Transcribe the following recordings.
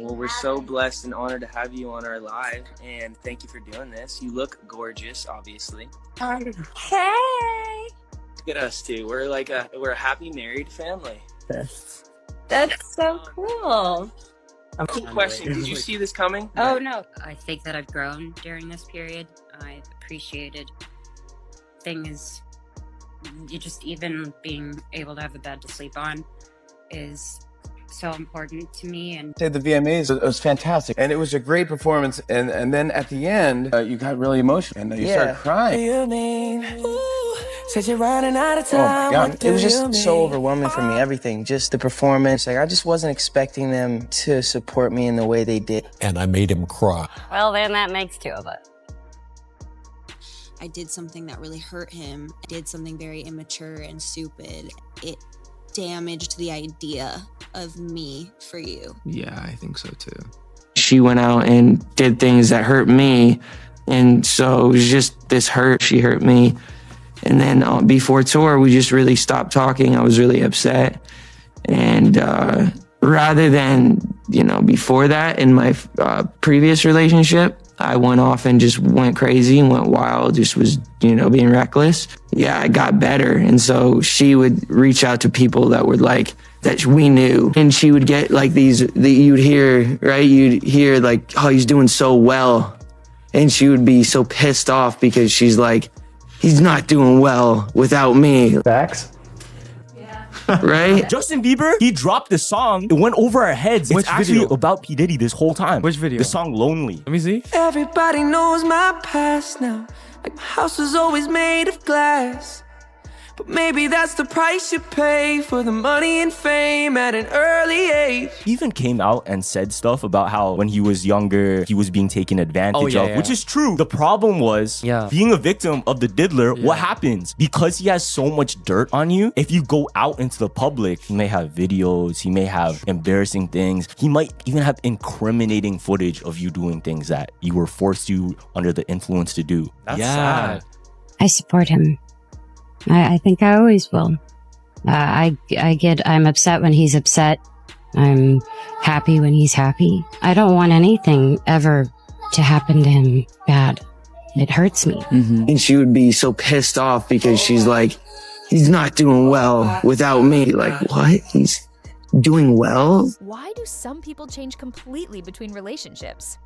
Well, we're so blessed and honored to have you on our live, and thank you for doing this. You look gorgeous, obviously. Hey! Look at us two. We're a happy married family. That's so cool. Cool question. Did you see this coming? Oh, no. I think that I've grown during this period. I've appreciated things. Just even being able to have a bed to sleep on is so important to me. And the VMAs, it was fantastic, and it was a great performance. And then at the end, you got really emotional, and you started crying. Said you're running out of time. Oh my God. It was just so overwhelming for me, everything. Just the performance. Like, I just wasn't expecting them to support me in the way they did. And I made him cry. Well, then that makes two of us. I did something that really hurt him. I did something very immature and stupid. It damaged the idea of me for you. Yeah, I think so too. She went out and did things that hurt me, and so it was just this hurt. She hurt me. And then before tour, we just really stopped talking. I was really upset. And rather than, before that, in my previous relationship, I went off and just went crazy and went wild, just was, being reckless. Yeah, I got better. And so she would reach out to people that were like, that we knew. And she would get like you'd hear, like, oh, he's doing so well. And she would be so pissed off because she's like, he's not doing well without me. Facts. Yeah. Right? Justin Bieber, he dropped this song. It went over our heads. Which it's actually video? about P. Diddy this whole time. Which video? The song Lonely. Let me see. Everybody knows my past now. Like, my house was always made of glass. But maybe that's the price you pay for the money and fame at an early age. He even came out and said stuff about how when he was younger, he was being taken advantage of, which is true. The problem was being a victim of the diddler. What happens? Because he has so much dirt on you, if you go out into the public, he may have videos, he may have embarrassing things. He might even have incriminating footage of you doing things that you were forced to under the influence to do. That's sad. I support him. I think I always will. I'm upset when he's upset. I'm happy when he's happy. I don't want anything ever to happen to him bad. It hurts me. Mm-hmm. And she would be so pissed off because she's like, he's not doing well without me. Like, what? He's doing well? Why do some people change completely between relationships?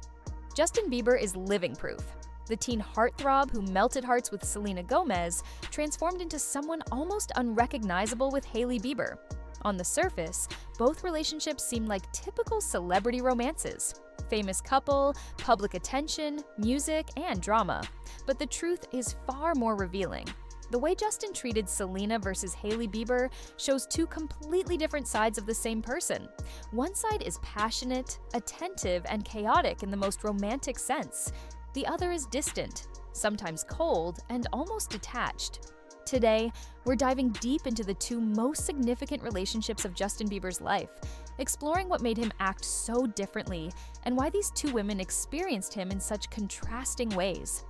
Justin Bieber is living proof. The teen heartthrob who melted hearts with Selena Gomez transformed into someone almost unrecognizable with Hailey Bieber. On the surface, both relationships seem like typical celebrity romances. Famous couple, public attention, music, and drama. But the truth is far more revealing. The way Justin treated Selena versus Hailey Bieber shows two completely different sides of the same person. One side is passionate, attentive, and chaotic in the most romantic sense. The other is distant, sometimes cold, and almost detached. Today, we're diving deep into the two most significant relationships of Justin Bieber's life, exploring what made him act so differently and why these two women experienced him in such contrasting ways.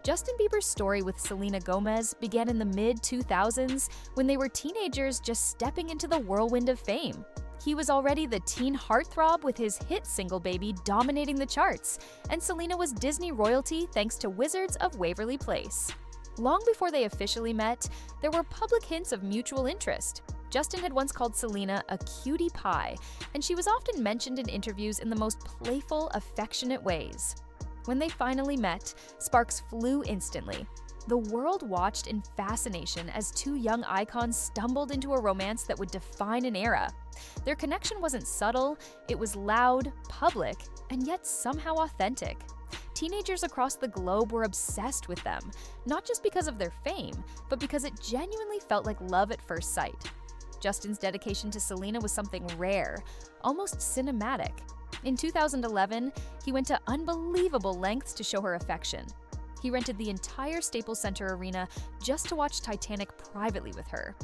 Justin Bieber's story with Selena Gomez began in the mid-2000s when they were teenagers just stepping into the whirlwind of fame. He was already the teen heartthrob with his hit single Baby dominating the charts, and Selena was Disney royalty thanks to Wizards of Waverly Place. Long before they officially met, there were public hints of mutual interest. Justin had once called Selena a cutie pie, and she was often mentioned in interviews in the most playful, affectionate ways. When they finally met, sparks flew instantly. The world watched in fascination as two young icons stumbled into a romance that would define an era. Their connection wasn't subtle, it was loud, public, and yet somehow authentic. Teenagers across the globe were obsessed with them, not just because of their fame, but because it genuinely felt like love at first sight. Justin's dedication to Selena was something rare, almost cinematic. In 2011, he went to unbelievable lengths to show her affection. He rented the entire Staples Center arena just to watch Titanic privately with her.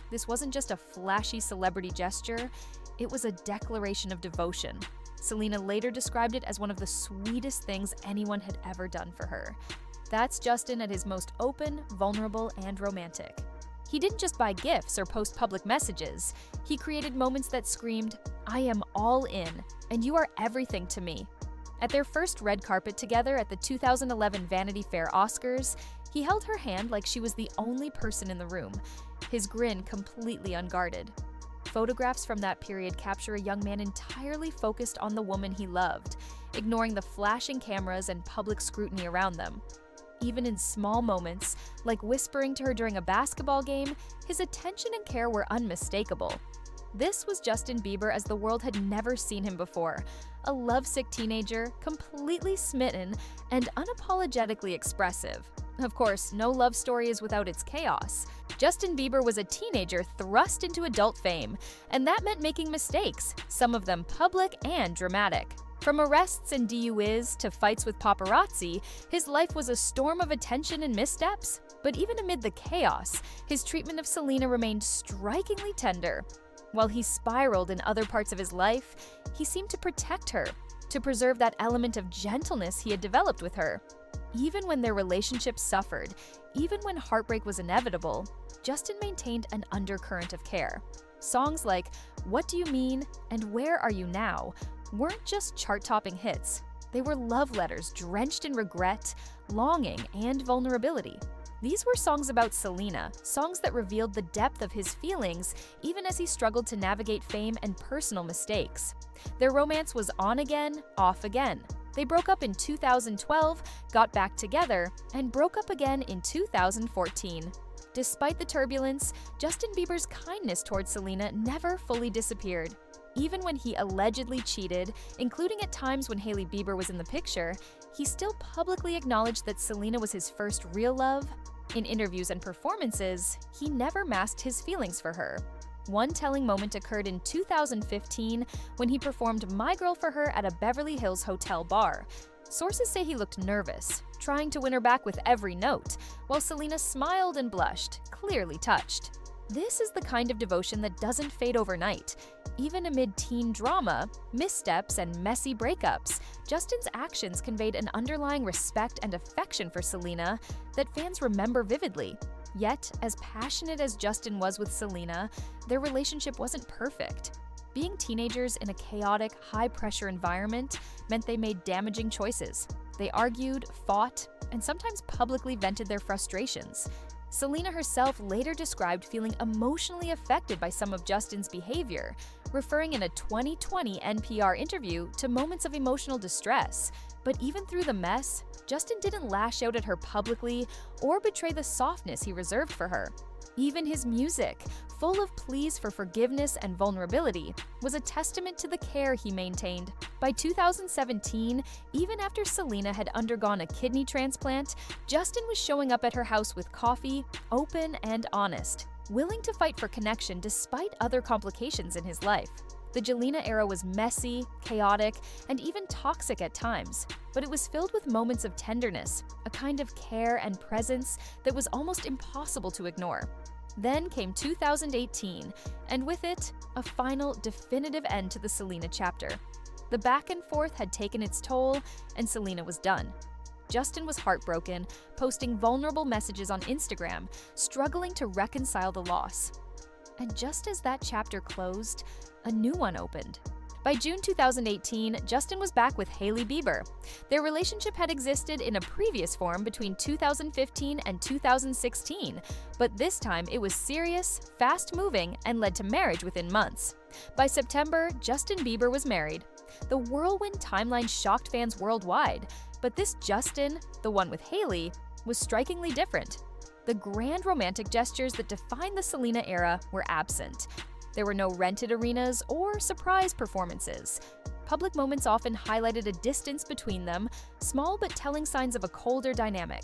This wasn't just a flashy celebrity gesture, it was a declaration of devotion. Selena later described it as one of the sweetest things anyone had ever done for her. That's Justin at his most open, vulnerable, and romantic. He didn't just buy gifts or post public messages. He created moments that screamed, "I am all in, and you are everything to me." At their first red carpet together at the 2011 Vanity Fair Oscars, he held her hand like she was the only person in the room, his grin completely unguarded. Photographs from that period capture a young man entirely focused on the woman he loved, ignoring the flashing cameras and public scrutiny around them. Even in small moments, like whispering to her during a basketball game, his attention and care were unmistakable. This was Justin Bieber as the world had never seen him before, a lovesick teenager, completely smitten, and unapologetically expressive. Of course, no love story is without its chaos. Justin Bieber was a teenager thrust into adult fame, and that meant making mistakes, some of them public and dramatic. From arrests and DUIs to fights with paparazzi, his life was a storm of attention and missteps. But even amid the chaos, his treatment of Selena remained strikingly tender. While he spiraled in other parts of his life, he seemed to protect her, to preserve that element of gentleness he had developed with her. Even when their relationship suffered, even when heartbreak was inevitable, Justin maintained an undercurrent of care. Songs like "What Do You Mean" and "Where Are You Now" weren't just chart-topping hits. They were love letters drenched in regret, longing, and vulnerability. These were songs about Selena, songs that revealed the depth of his feelings even as he struggled to navigate fame and personal mistakes. Their romance was on again, off again. They broke up in 2012, got back together, and broke up again in 2014. Despite the turbulence, Justin Bieber's kindness towards Selena never fully disappeared. Even when he allegedly cheated, including at times when Hailey Bieber was in the picture, he still publicly acknowledged that Selena was his first real love. In interviews and performances, he never masked his feelings for her. One telling moment occurred in 2015 when he performed "My Girl" for her at a Beverly Hills hotel bar. Sources say he looked nervous, trying to win her back with every note, while Selena smiled and blushed, clearly touched. This is the kind of devotion that doesn't fade overnight. Even amid teen drama, missteps, and messy breakups, Justin's actions conveyed an underlying respect and affection for Selena that fans remember vividly. Yet, as passionate as Justin was with Selena, their relationship wasn't perfect. Being teenagers in a chaotic, high-pressure environment meant they made damaging choices. They argued, fought, and sometimes publicly vented their frustrations. Selena herself later described feeling emotionally affected by some of Justin's behavior, referring in a 2020 NPR interview to moments of emotional distress. But even through the mess, Justin didn't lash out at her publicly or betray the softness he reserved for her. Even his music, full of pleas for forgiveness and vulnerability, was a testament to the care he maintained. By 2017, even after Selena had undergone a kidney transplant, Justin was showing up at her house with coffee, open and honest, willing to fight for connection despite other complications in his life. The Jelena era was messy, chaotic, and even toxic at times, but it was filled with moments of tenderness, a kind of care and presence that was almost impossible to ignore. Then came 2018, and with it, a final, definitive end to the Selena chapter. The back and forth had taken its toll, and Selena was done. Justin was heartbroken, posting vulnerable messages on Instagram, struggling to reconcile the loss. And just as that chapter closed, a new one opened. By June 2018, Justin was back with Hailey Bieber. Their relationship had existed in a previous form between 2015 and 2016, but this time it was serious, fast-moving, and led to marriage within months. By September, Justin Bieber was married. The whirlwind timeline shocked fans worldwide, but this Justin, the one with Hailey, was strikingly different. The grand romantic gestures that defined the Selena era were absent. There were no rented arenas or surprise performances. Public moments often highlighted a distance between them, small but telling signs of a colder dynamic.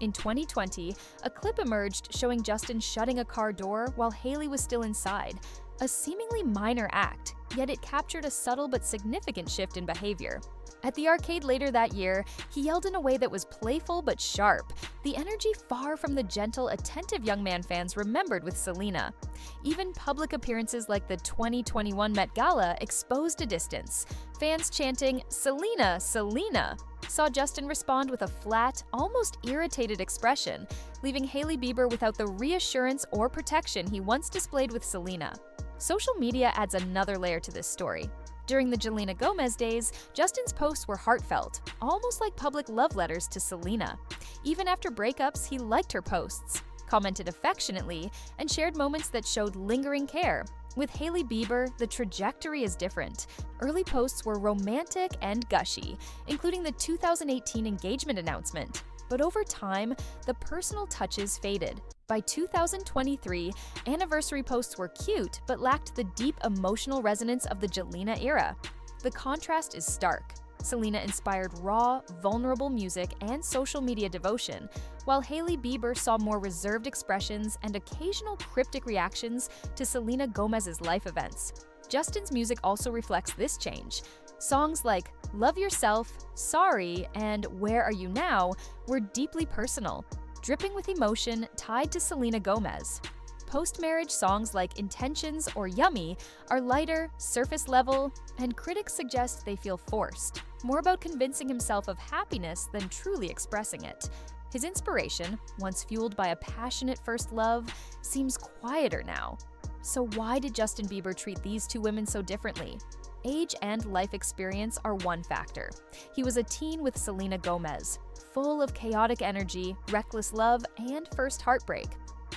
In 2020, a clip emerged showing Justin shutting a car door while Hailey was still inside, a seemingly minor act, yet it captured a subtle but significant shift in behavior. At the arcade later that year, he yelled in a way that was playful but sharp, the energy far from the gentle, attentive young man fans remembered with Selena. Even public appearances like the 2021 Met Gala exposed a distance. Fans chanting, "Selena, Selena," saw Justin respond with a flat, almost irritated expression, leaving Hailey Bieber without the reassurance or protection he once displayed with Selena. Social media adds another layer to this story. During the Selena Gomez days, Justin's posts were heartfelt, almost like public love letters to Selena. Even after breakups, he liked her posts, commented affectionately, and shared moments that showed lingering care. With Hailey Bieber, the trajectory is different. Early posts were romantic and gushy, including the 2018 engagement announcement. But over time, the personal touches faded. By 2023, anniversary posts were cute but lacked the deep emotional resonance of the Selena era. The contrast is stark. Selena inspired raw, vulnerable music and social media devotion, while Hailey Bieber saw more reserved expressions and occasional cryptic reactions to Selena Gomez's life events. Justin's music also reflects this change. Songs like Love Yourself, Sorry, and Where Are You Now were deeply personal, dripping with emotion tied to Selena Gomez. Post-marriage songs like Intentions or Yummy are lighter, surface level, and critics suggest they feel forced, more about convincing himself of happiness than truly expressing it. His inspiration, once fueled by a passionate first love, seems quieter now. So why did Justin Bieber treat these two women so differently? Age and life experience are one factor. He was a teen with Selena Gomez, full of chaotic energy, reckless love, and first heartbreak.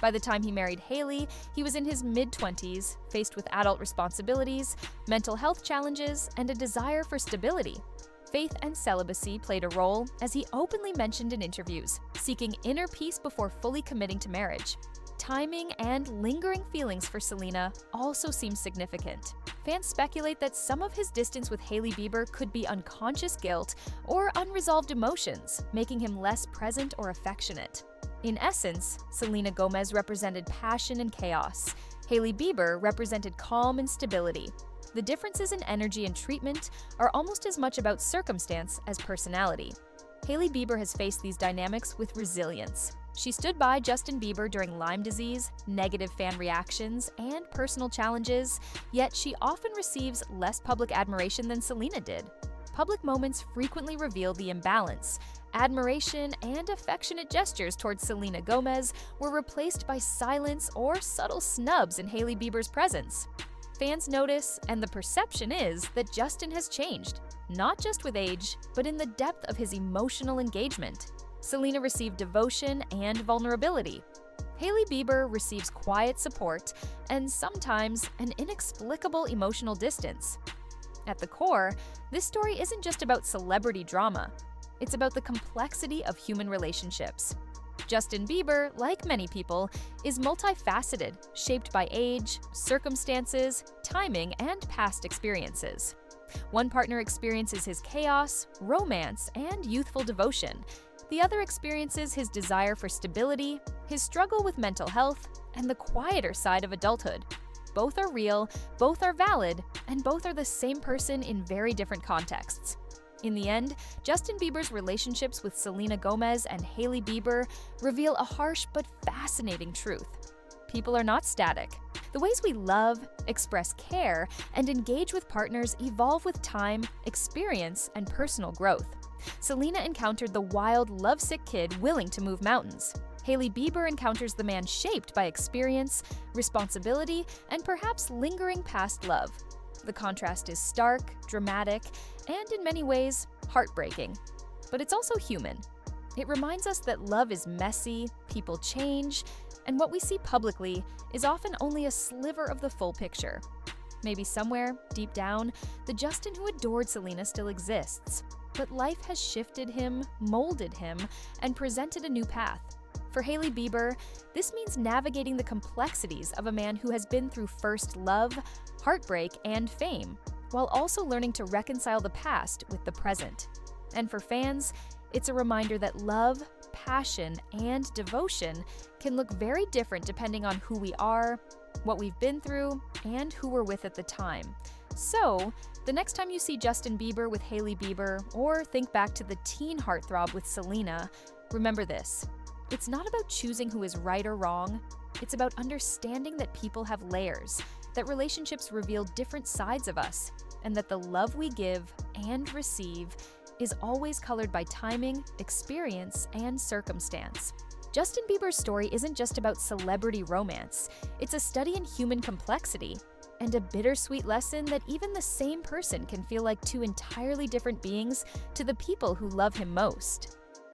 By the time he married Hailey, he was in his mid-20s, faced with adult responsibilities, mental health challenges, and a desire for stability. Faith and celibacy played a role, as he openly mentioned in interviews, seeking inner peace before fully committing to marriage. Timing and lingering feelings for Selena also seem significant. Fans speculate that some of his distance with Hailey Bieber could be unconscious guilt or unresolved emotions, making him less present or affectionate. In essence, Selena Gomez represented passion and chaos. Hailey Bieber represented calm and stability. The differences in energy and treatment are almost as much about circumstance as personality. Hailey Bieber has faced these dynamics with resilience. She stood by Justin Bieber during Lyme disease, negative fan reactions, and personal challenges, yet she often receives less public admiration than Selena did. Public moments frequently reveal the imbalance. Admiration and affectionate gestures towards Selena Gomez were replaced by silence or subtle snubs in Hailey Bieber's presence. Fans notice, and the perception is that Justin has changed, not just with age, but in the depth of his emotional engagement. Selena received devotion and vulnerability. Hailey Bieber receives quiet support and sometimes an inexplicable emotional distance. At the core, this story isn't just about celebrity drama. It's about the complexity of human relationships. Justin Bieber, like many people, is multifaceted, shaped by age, circumstances, timing, and past experiences. One partner experiences his chaos, romance, and youthful devotion. The other experiences his desire for stability, his struggle with mental health, and the quieter side of adulthood. Both are real, both are valid, and both are the same person in very different contexts. In the end, Justin Bieber's relationships with Selena Gomez and Hailey Bieber reveal a harsh but fascinating truth. People are not static. The ways we love, express care, and engage with partners evolve with time, experience, and personal growth. Selena encountered the wild, lovesick kid willing to move mountains. Hailey Bieber encounters the man shaped by experience, responsibility, and perhaps lingering past love. The contrast is stark, dramatic, and in many ways, heartbreaking. But it's also human. It reminds us that love is messy, people change, and what we see publicly is often only a sliver of the full picture. Maybe somewhere, deep down, the Justin who adored Selena still exists. But life has shifted him, molded him, and presented a new path. For Hailey Bieber, this means navigating the complexities of a man who has been through first love, heartbreak, and fame, while also learning to reconcile the past with the present. And for fans, it's a reminder that love, passion, and devotion can look very different depending on who we are, what we've been through, and who we're with at the time. So, the next time you see Justin Bieber with Hailey Bieber, or think back to the teen heartthrob with Selena, remember this. It's not about choosing who is right or wrong. It's about understanding that people have layers, that relationships reveal different sides of us, and that the love we give and receive is always colored by timing, experience, and circumstance. Justin Bieber's story isn't just about celebrity romance. It's a study in human complexity. and a bittersweet lesson that even the same person can feel like two entirely different beings to the people who love him most.